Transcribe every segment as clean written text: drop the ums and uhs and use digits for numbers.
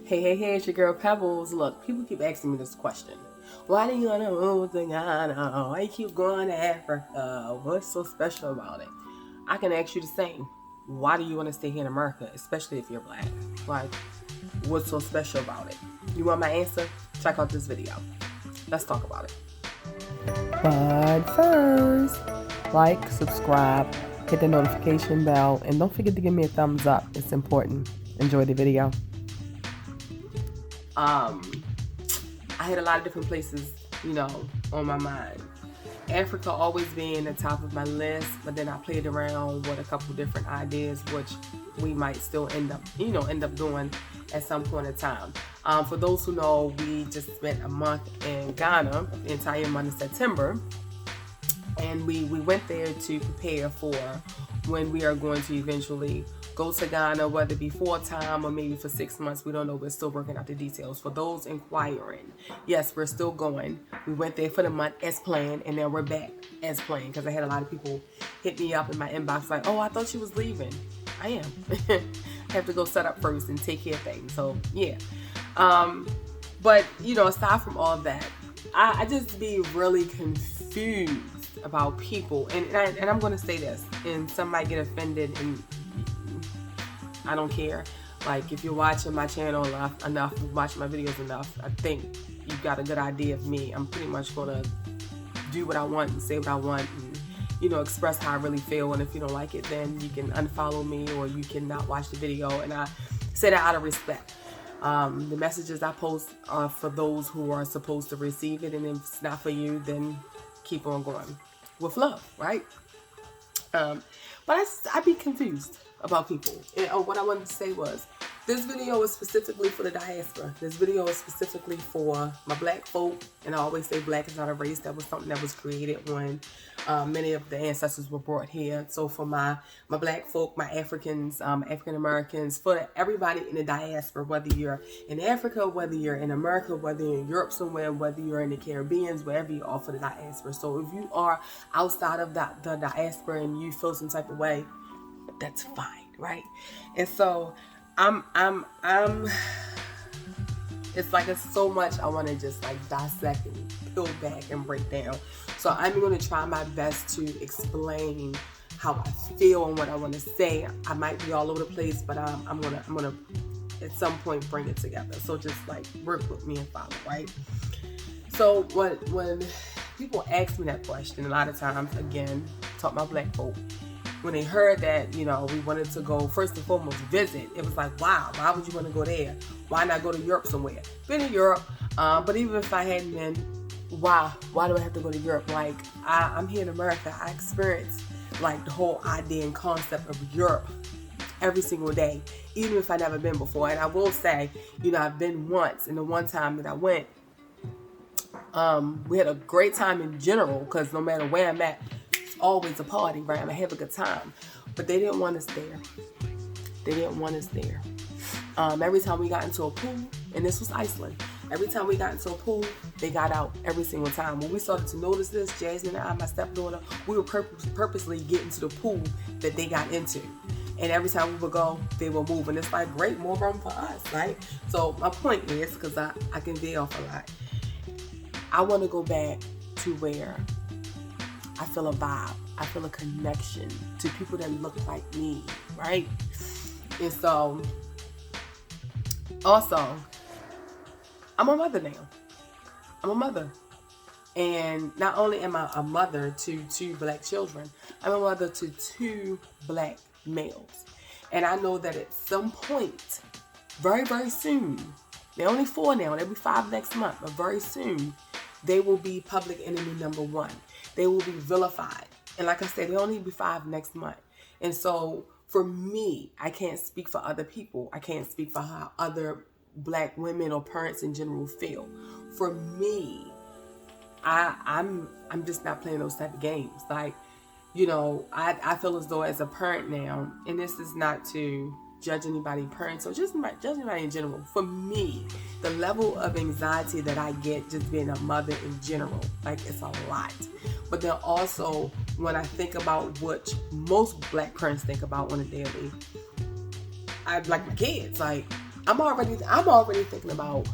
Hey, it's your girl Pebbles. Look, people keep asking me this question. Why do you want to move to Ghana? Why you keep going to Africa? What's so special about it? I can ask you the same. Why do you want to stay here in America, especially if you're black? Like, what's so special about it? You want my answer? Check out this video. Let's talk about it. But first, like, subscribe, hit the notification bell, and don't forget to give me a thumbs up. It's important. Enjoy the video. I had a lot of different places, on my mind. Africa always being the top of my list, but then I played around with a couple different ideas, which we might still end up doing at some point in time. For those who know, we just spent a month in Ghana, the entire month of September, and we went there to prepare for when we are going to eventually go to Ghana, whether it be full-time or maybe for 6 months. We don't know. We're still working out the details. For those inquiring, yes, we're still going. We went there for the month as planned, and then we're back as planned, because I had a lot of people hit me up in my inbox like, oh, I thought you was leaving. I am. I have to go set up first and take care of things. So, yeah. But, aside from all of that, I just be really confused about people. And I'm going to say this, and some might get offended, and I don't care. Like, if you're watching my channel enough, watching my videos enough, I think you've got a good idea of me. I'm pretty much going to do what I want and say what I want and, express how I really feel. And if you don't like it, then you can unfollow me or you can not watch the video. And I say that out of respect. The messages I post are for those who are supposed to receive it. And if it's not for you, then keep on going with love, right? But I'd be confused about people. And what I wanted to say was, this video is specifically for the diaspora. This video is specifically for my black folk. And I always say black is not a race. That was something that was created when many of the ancestors were brought here. So for my black folk, my Africans, African Americans, for everybody in the diaspora, whether you're in Africa, whether you're in America, whether you're in Europe somewhere, whether you're in the Caribbean, wherever you are, for the diaspora. So if you are outside of the diaspora and you feel some type of way, that's fine, right? And so I'm it's like it's so much I want to just like dissect and peel back and break down. So I'm going to try my best to explain how I feel and what I want to say. I might be all over the place, but I'm gonna at some point bring it together. So just like work with me and follow, right? So when people ask me that question, a lot of times, again, talk my black folk, when they heard that, we wanted to go, first and foremost, visit, it was like, wow, why would you want to go there? Why not go to Europe somewhere? Been in Europe, but even if I hadn't been, why do I have to go to Europe? Like, I'm here in America. I experience, like, the whole idea and concept of Europe every single day, even if I've never been before. And I will say, I've been once, and the one time that I went, we had a great time in general, because no matter where I'm at, always a party, right? I'm gonna have a good time. But they didn't want us there. Every time we got into a pool, and this was Iceland, every time we got into a pool, they got out every single time. When we started to notice this, Jasmine and I, my stepdaughter, we were purposely getting to the pool that they got into. And every time we would go, they would move. And it's like, great, more room for us, right? So my point is, because I can veer off a lot, I want to go back to where I feel a vibe. I feel a connection to people that look like me, right? And so, also, I'm a mother now. I'm a mother. And not only am I a mother to 2 black children, I'm a mother to 2 black males. And I know that at some point, very, very soon, they're only 4 now, they'll be 5 next month, but very soon, they will be public enemy number 1. They will be vilified. And like I said, they'll only be 5 next month. And so for me, I can't speak for other people. I can't speak for how other black women or parents in general feel. For me, I'm just not playing those type of games. Like, I feel as though as a parent now, and this is not to judge anybody parents or just judge anybody in general. For me, the level of anxiety that I get just being a mother in general, like, it's a lot. But then also, when I think about what most black parents think about on a daily, I like my kids. Like, I'm already thinking about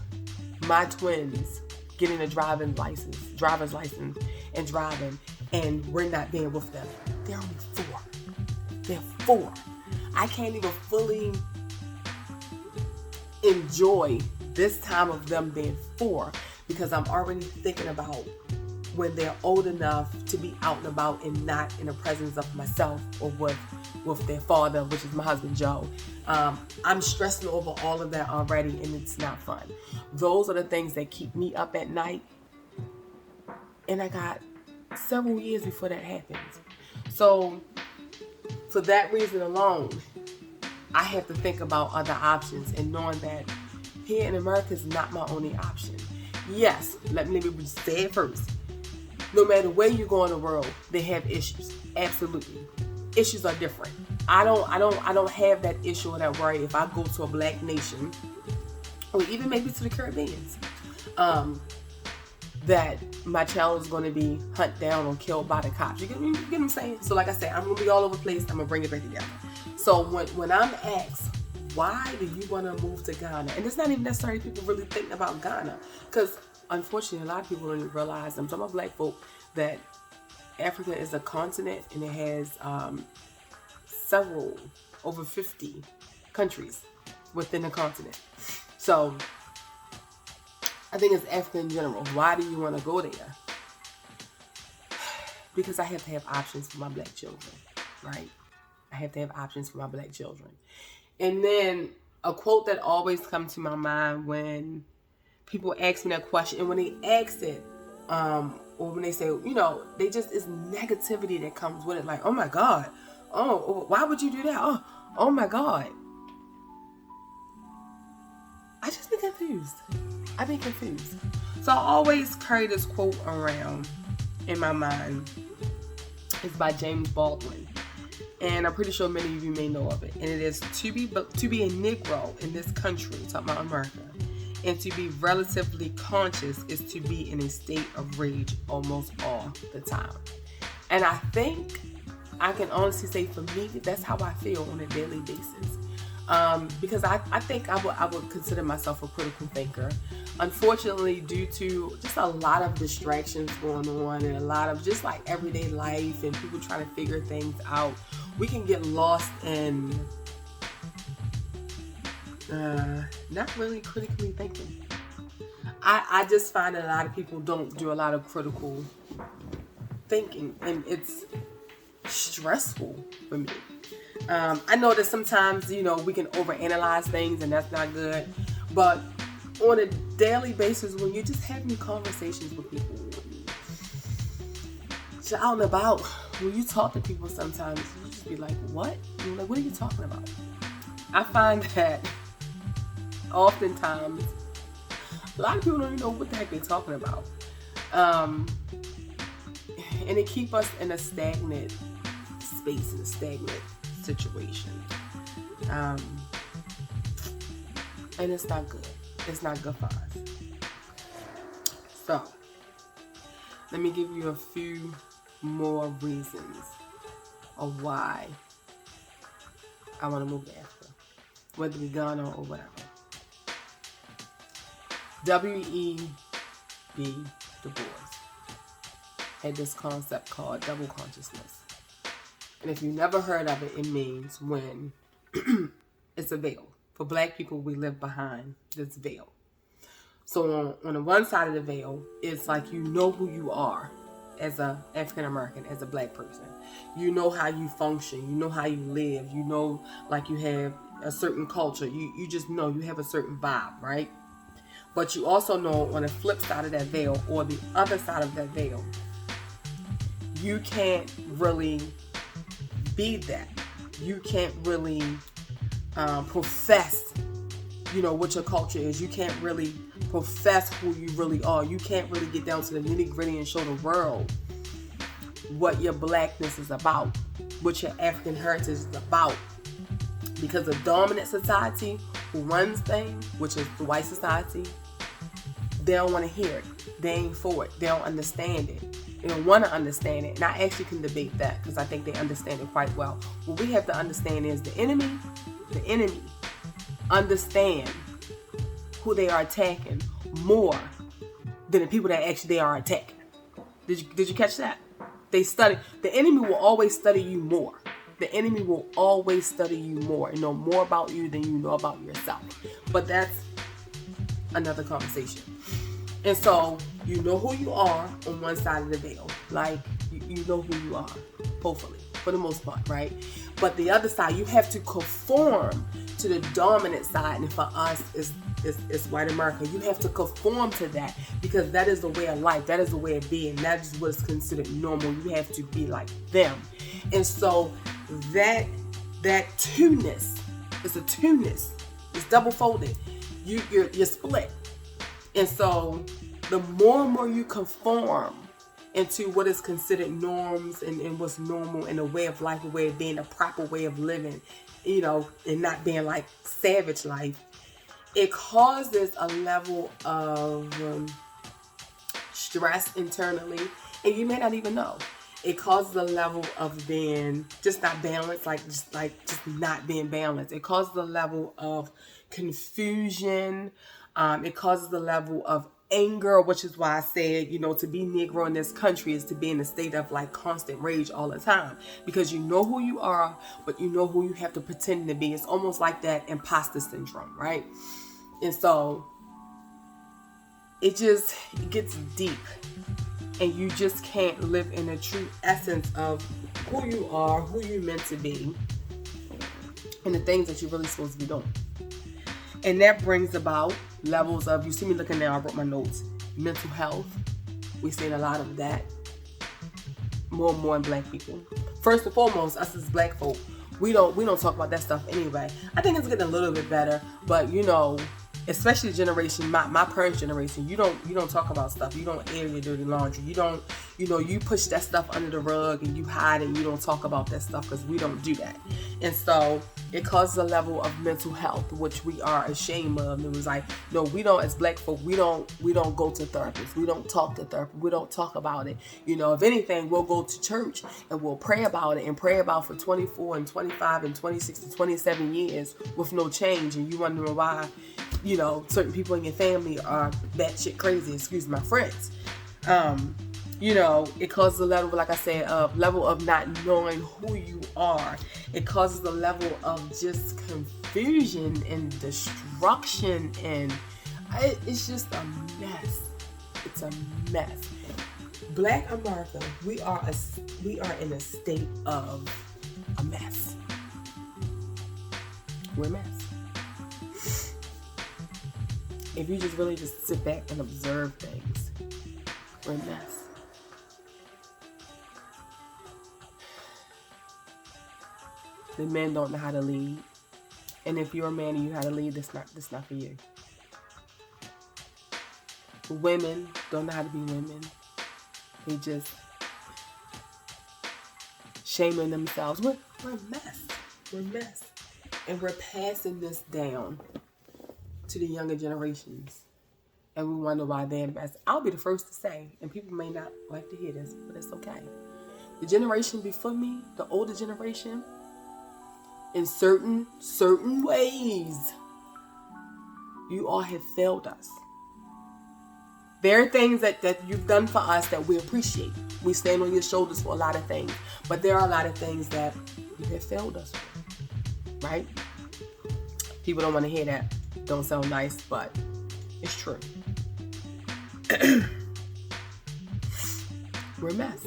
my twins getting a driver's license and driving, and we're not being with them. They're only 4. They're 4. I can't even fully enjoy this time of them being 4 because I'm already thinking about when they're old enough to be out and about and not in the presence of myself or with their father, which is my husband, Joe. I'm stressing over all of that already, and it's not fun. Those are the things that keep me up at night, and I got several years before that happens. So for that reason alone, I have to think about other options, and knowing that here in America is not my only option. Yes, let me say it first. No matter where you go in the world, they have issues. Absolutely. Issues are different. I don't have that issue or that worry if I go to a black nation, or even maybe to the Caribbeans, that my child is going to be hunted down or killed by the cops. You get what I'm saying? So like I said, I'm going to be all over the place. I'm going to bring it back together. So when I'm asked, why do you want to move to Ghana? And it's not even necessarily people really thinking about Ghana, because unfortunately, a lot of people don't realize, I'm talking about black folk, that Africa is a continent, and it has over 50 countries within the continent. So I think it's Africa in general. Why do you want to go there? Because I have to have options for my black children, right? I have to have options for my black children. And then a quote that always comes to my mind when people ask me that question, and when they ask it, or when they say, they just, it's negativity that comes with it. Like, oh my God. Oh, why would you do that? Oh my God. I just be confused. I be confused. So I always carry this quote around in my mind. It's by James Baldwin. And I'm pretty sure many of you may know of it. And it is, to be a Negro in this country, talking about America, and to be relatively conscious is to be in a state of rage almost all the time. And I think I can honestly say, for me, that's how I feel on a daily basis. Because I think I would consider myself a critical thinker. Unfortunately, due to just a lot of distractions going on and a lot of just like everyday life and people trying to figure things out, we can get lost in not really critically thinking. I just find that a lot of people don't do a lot of critical thinking, and it's stressful for me. I know that sometimes, we can overanalyze things, and that's not good. But on a daily basis, when you're just having conversations with people, just out and about, when you talk to people, sometimes you just be like, what? You're like, what are you talking about? I find that oftentimes a lot of people don't even know what the heck they're talking about. And it keeps us in a stagnant space, in a stagnant situation. And it's not good. It's not good for us. So, let me give you a few more reasons of why I want to move to Africa, whether it be Ghana or whatever. W.E.B. Du Bois had this concept called double consciousness. And if you never heard of it, it means when it's a veil. For black people, we live behind this veil. So on the one side of the veil, it's like you know who you are as a African American, as a black person. You know how you function. You know how you live. You know, like you have a certain culture. You just know you have a certain vibe, right? But you also know on the flip side of that veil, or the other side of that veil, you can't really be that. You can't really profess, what your culture is. You can't really profess who you really are. You can't really get down to the nitty gritty and show the world what your blackness is about, what your African heritage is about. Because the dominant society who runs things, which is the white society, they don't want to hear it. They ain't for it. They don't understand it. They don't want to understand it. And I actually can debate that, because I think they understand it quite well. What we have to understand is the enemy understand who they are attacking more than the people that actually they are attacking. Did you catch that? They study. The enemy will always study you more. The enemy will always study you more and know more about you than you know about yourself. But that's another conversation. And so you know who you are on one side of the veil. Like you know who you are, hopefully, for the most part, right? But the other side, you have to conform to the dominant side. And for us, it's white America. You have to conform to that because that is the way of life. That is the way of being. That is what's considered normal. You have to be like them. And so that two-ness, it's a two-ness. It's double folded. You're split. And so the more and more you conform into what is considered norms and what's normal and a way of life, a way of being, a proper way of living, you know, and not being like savage life, it causes a level of stress internally, and you may not even know. It causes a level of being just not balanced, just not being balanced. It causes a level of confusion. It causes a level of anger, which is why I said, you know, to be Negro in this country is to be in a state of like constant rage all the time, because you know who you are, but you know who you have to pretend to be. It's almost like that imposter syndrome, right? And so it gets deep, and you just can't live in the true essence of who you are, who you're meant to be, and the things that you're really supposed to be doing. And that brings about levels of, you see me looking now, I wrote my notes, mental health. We've seen a lot of that more and more in Black people. First and foremost, us as Black folk, we don't talk about that stuff anyway. I think it's getting a little bit better, but you know, especially generation, my parents' generation, you don't talk about stuff. You don't air your dirty laundry. You don't, you push that stuff under the rug and you hide and you don't talk about that stuff because we don't do that. And so it causes a level of mental health, which we are ashamed of. It was like, no, we don't, as Black folk, we don't go to therapists. We don't talk to therapists. We don't talk about it. You know, if anything, we'll go to church and we'll pray about it and pray about for 24 and 25 and 26 and 27 years with no change. And you wondering why, you know, certain people in your family are batshit crazy, excuse my French. You know, it causes a level, like I said, level of not knowing who you are. It causes a level of just confusion and destruction, and it's just a mess. It's a mess. Black America, we are in a state of a mess. We're a mess. If you just really just sit back and observe things, we're a mess. The men don't know how to lead. And if you're a man and you know how to lead, that's not for you. Women don't know how to be women. They just shaming themselves. We're a mess. We're a mess. And we're passing this down to the younger generations. And we wonder why they're the best. I'll be the first to say, and people may not like to hear this, but it's okay. The generation before me, the older generation, in certain ways, you all have failed us. There are things that you've done for us that we appreciate. We stand on your shoulders for a lot of things. But there are a lot of things that you have failed us with. Right? People don't want to hear that. Don't sound nice, but it's true. We're a mess.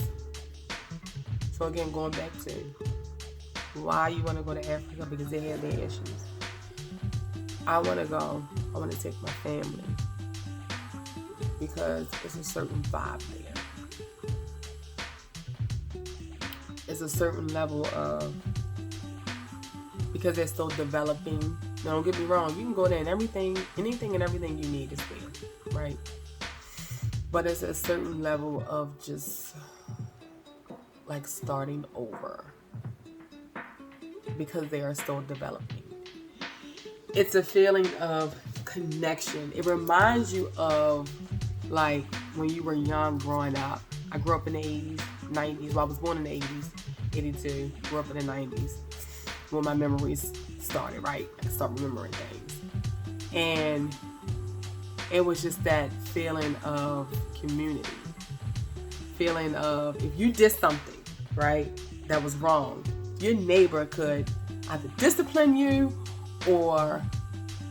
So again, going back to why you want to go to Africa, because they have their issues. I want to go. I want to take my family because it's a certain vibe there. It's a certain level of, because they're still developing. Now, don't get me wrong. You can go there and anything and everything you need is there, right? But it's a certain level of just like starting over, because they are still developing. It's a feeling of connection. It reminds you of like when you were young growing up. I grew up in the 80s, 90s. Well, I was born in the 80s, 82. Grew up in the 90s when my memories started, right? I start remembering things. And it was just that feeling of community. Feeling of, if you did something, right, that was wrong, your neighbor could either discipline you, or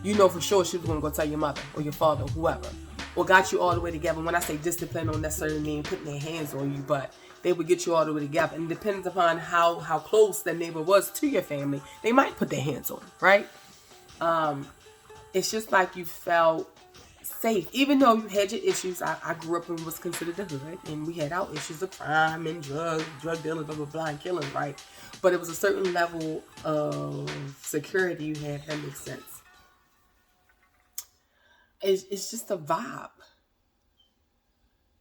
you know for sure she was going to go tell your mother or your father or whoever, or got you all the way together. When I say discipline, don't necessarily mean putting their hands on you, but they would get you all the way together. And depending upon how close that neighbor was to your family, they might put their hands on you, right? It's just like you felt safe, even though you had your issues. I grew up and was considered the hood, and we had our issues of crime and drug dealing, blah, blah, blah, and killing, right? But it was a certain level of security you had. That makes sense. It's just a vibe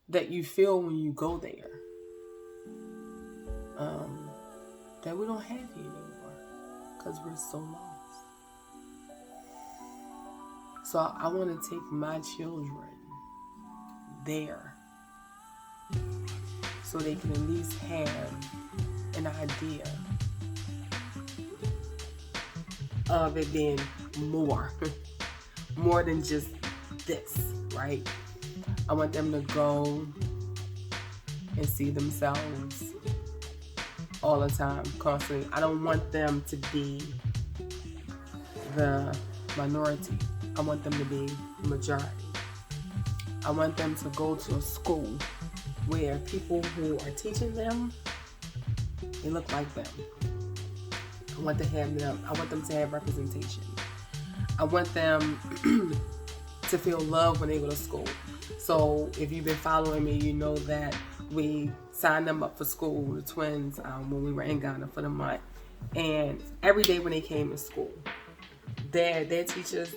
that you feel when you go there, that we don't have here anymore because we're so lost. So I want to take my children there so they can at least have an idea of it being more than just this, right? I want them to go and see themselves all the time, constantly. I don't want them to be the minority. I want them to be the majority. I want them to go to a school where people who are teaching them, they look like them. I want them to have representation. I want them to feel love when they go to school. So if you've been following me, you know that we signed them up for school, the twins, when we were in Ghana for the month. And every day when they came to school, their teachers,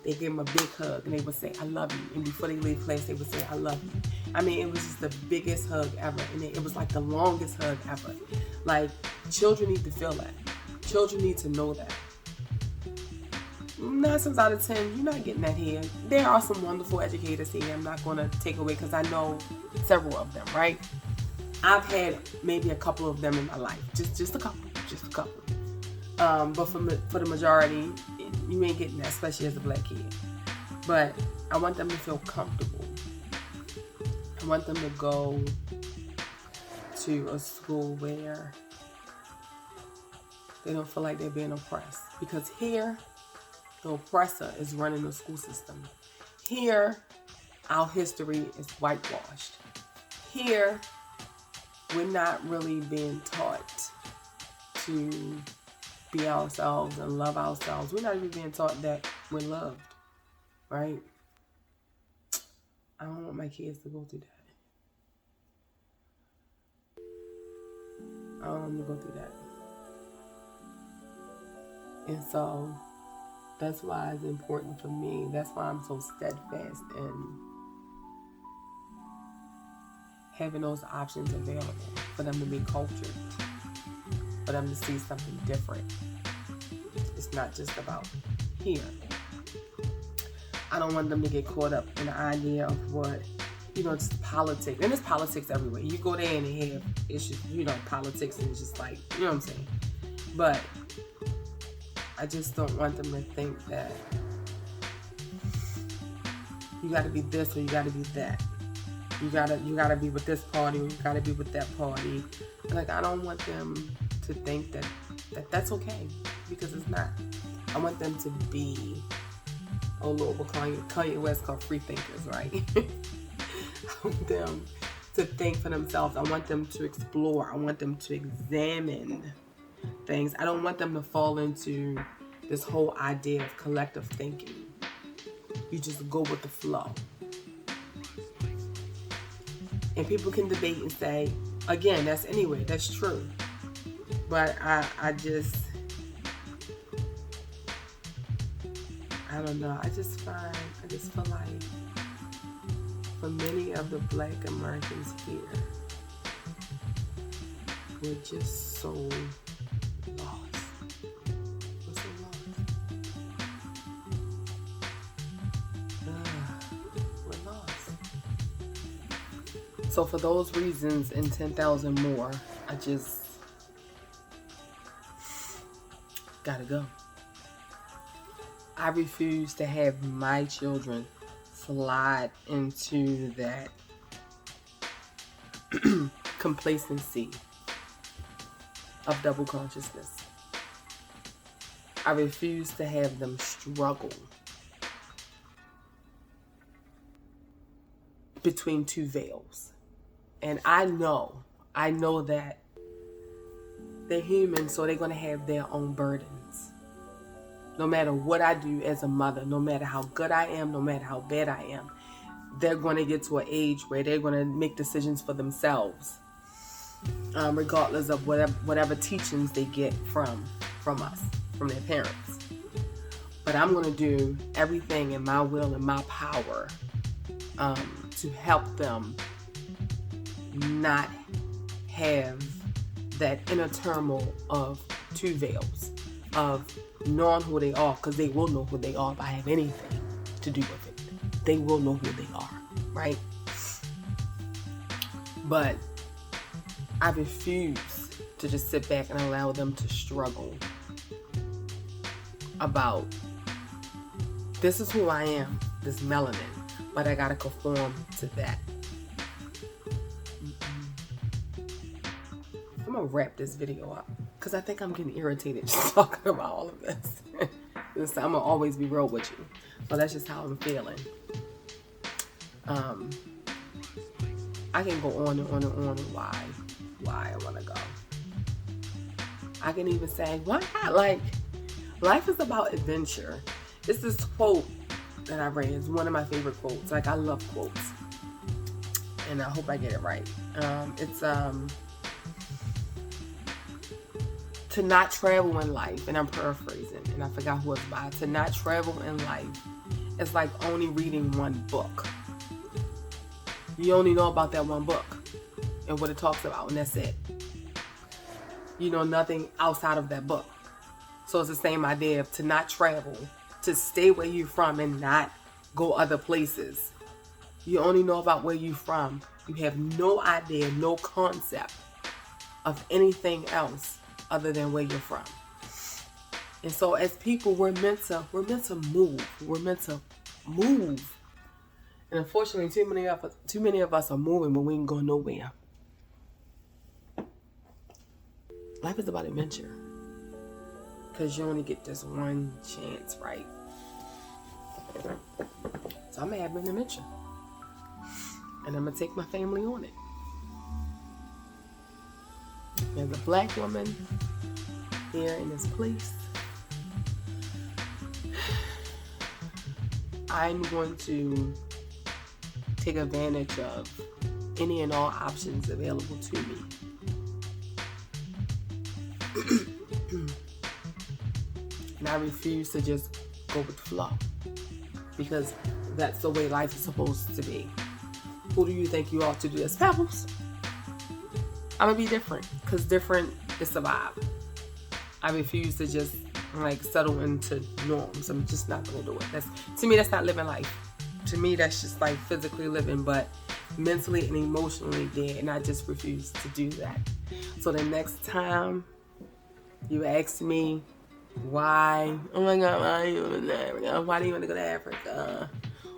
they gave them a big hug and they would say, I love you. And before they leave class, they would say, I love you. I mean, it was just the biggest hug ever. And it was like the longest hug ever. Like, children need to feel that. Children need to know that. 9 times out of 10, you're not getting that here. There are some wonderful educators here. I'm not going to take away because I know several of them, right? I've had maybe a couple of them in my life. Just a couple. But for the majority, you ain't getting that, especially as a black kid. But I want them to feel comfortable. I want them to go to a school where they don't feel like they're being oppressed. Because here, the oppressor is running the school system. Here, our history is whitewashed. Here, we're not really being taught to be ourselves and love ourselves. We're not even being taught that we're loved, right? I don't want my kids to go through that. I don't want them to go through that. And so that's why it's important for me. That's why I'm so steadfast in having those options available for them to be cultured, for them to see something different. It's not just about here. I don't want them to get caught up in the idea of what, just politics. And there's politics everywhere. You go there and they have issues, politics, and it's just like, you know what I'm saying? But I just don't want them to think that you got to be this or you got to be that. You gotta be with this party or you gotta be with that party. Like, I don't want them to think that that's okay, because it's not. I want them to be, Lord, what Kanye West called free thinkers, right? I want them to think for themselves. I want them to explore. I want them to examine things. I don't want them to fall into this whole idea of collective thinking. You just go with the flow. And people can debate and say, again, that's true. But I just don't know. I just feel like for many of the Black Americans here, we're just so lost. We're so lost. We're lost. So for those reasons and 10,000 more, I just gotta go. I refuse to have my children slide into that complacency of double consciousness. I refuse to have them struggle between two veils. And I know that they're human, so they're going to have their own burdens. No matter what I do as a mother, no matter how good I am, no matter how bad I am, they're going to get to an age where they're going to make decisions for themselves, regardless of whatever teachings they get from us, from their parents. But I'm going to do everything in my will and my power to help them not have that inner turmoil of two veils, of knowing who they are, because they will know who they are if I have anything to do with it. They will know who they are, right? But I refuse to just sit back and allow them to struggle about, this is who I am, this melanin, but I gotta conform to that. I'm gonna wrap this video up because I think I'm getting irritated just talking about all of this. I'm gonna always be real with you, but that's just how I'm feeling. I can go on and on and on and why I want to go. I can even say, why not? Like, life is about adventure. It's this quote that I read. It's one of my favorite quotes. Like, I love quotes, and I hope I get it right. It's to not travel in life, and I'm paraphrasing, and I forgot who it's by. To not travel in life is like only reading one book. You only know about that one book and what it talks about, and that's it. You know nothing outside of that book. So it's the same idea of to not travel, to stay where you're from and not go other places. You only know about where you're from. You have no idea, no concept of anything else other than where you're from. And so as people, we're meant to move. We're meant to move. And unfortunately, too many of us are moving, but we ain't going nowhere. Life is about adventure, because you only get this one chance, right? So I'm gonna have an adventure, and I'm gonna take my family on it. As a black woman here in this place, I'm going to take advantage of any and all options available to me. And I refuse to just go with the flow, because that's the way life is supposed to be. Who do you think you ought to do as Pebbles? I'm gonna be different, because different is survive. I refuse to just settle into norms. I'm just not gonna do it. To me, that's not living life. To me, that's just like physically living, but mentally and emotionally dead, and I just refuse to do that. So the next time you ask me why, oh my God, why do you want to go to Africa? Why do you want to go to Africa?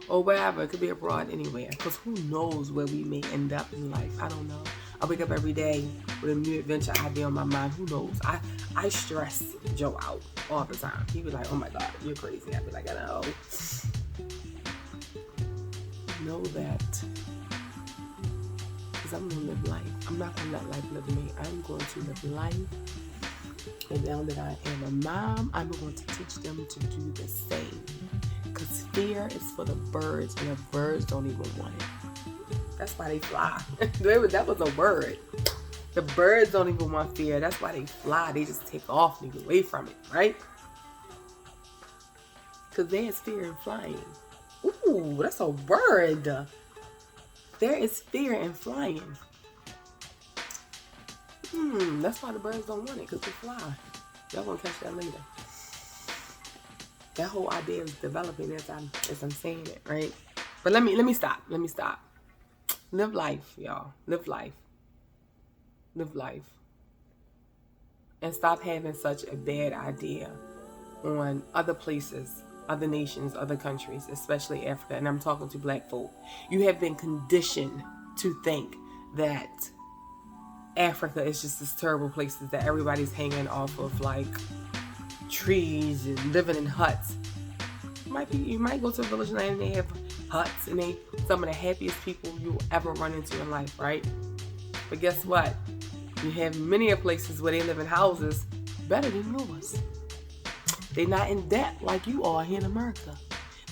Or wherever, it could be abroad, anywhere. Because who knows where we may end up in life? I don't know. I wake up every day with a new adventure idea on my mind. Who knows? I stress Joe out all the time. He be like, oh my God, you're crazy. I be like, I know. Know that. Because I'm going to live life. I'm not going to let life live me. I'm going to live life. And now that I am a mom, I'm going to teach them to do the same. Because fear is for the birds, and the birds don't even want it. That's why they fly. That was a word. The birds don't even want fear. That's why they fly. They just take off and get away from it, right? Because there's fear in flying. Ooh, that's a word. There is fear in flying. That's why the birds don't want it, because they fly. Y'all gonna catch that later. That whole idea is developing as I'm saying it, right? But let me stop. Live life, y'all. Live life. Live life. And stop having such a bad idea on other places other nations, other countries, especially Africa, and I'm talking to black folk. You have been conditioned to think that Africa is just this terrible place that everybody's hanging off of like trees and living in huts. You might go to a village land and they have huts, and they some of the happiest people you'll ever run into in life, right? But guess what? You have many places where they live in houses better than yours. They're not in debt like you are here in America.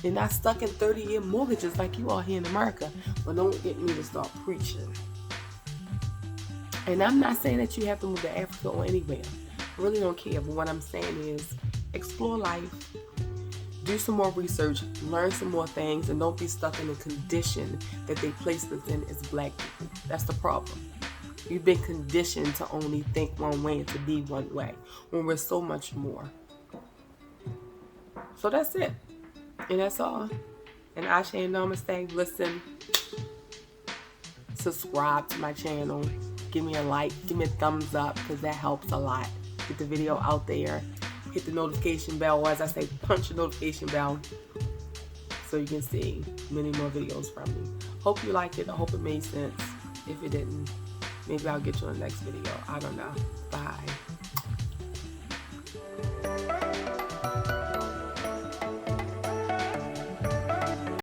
They're not stuck in 30-year mortgages like you are here in America. But don't get me to start preaching. And I'm not saying that you have to move to Africa or anywhere. I really don't care. But what I'm saying is explore life. Do some more research. Learn some more things. And don't be stuck in the condition that they placed us in as black people. That's the problem. You've been conditioned to only think one way and to be one way when we're so much more. So that's it. And that's all. And Ashe and Namaste. Listen. Subscribe to my channel. Give me a like. Give me a thumbs up because that helps a lot. Get the video out there. Hit the notification bell. Or as I say, punch the notification bell so you can see many more videos from me. Hope you liked it. I hope it made sense. If it didn't, maybe I'll get you on the next video. I don't know. Bye.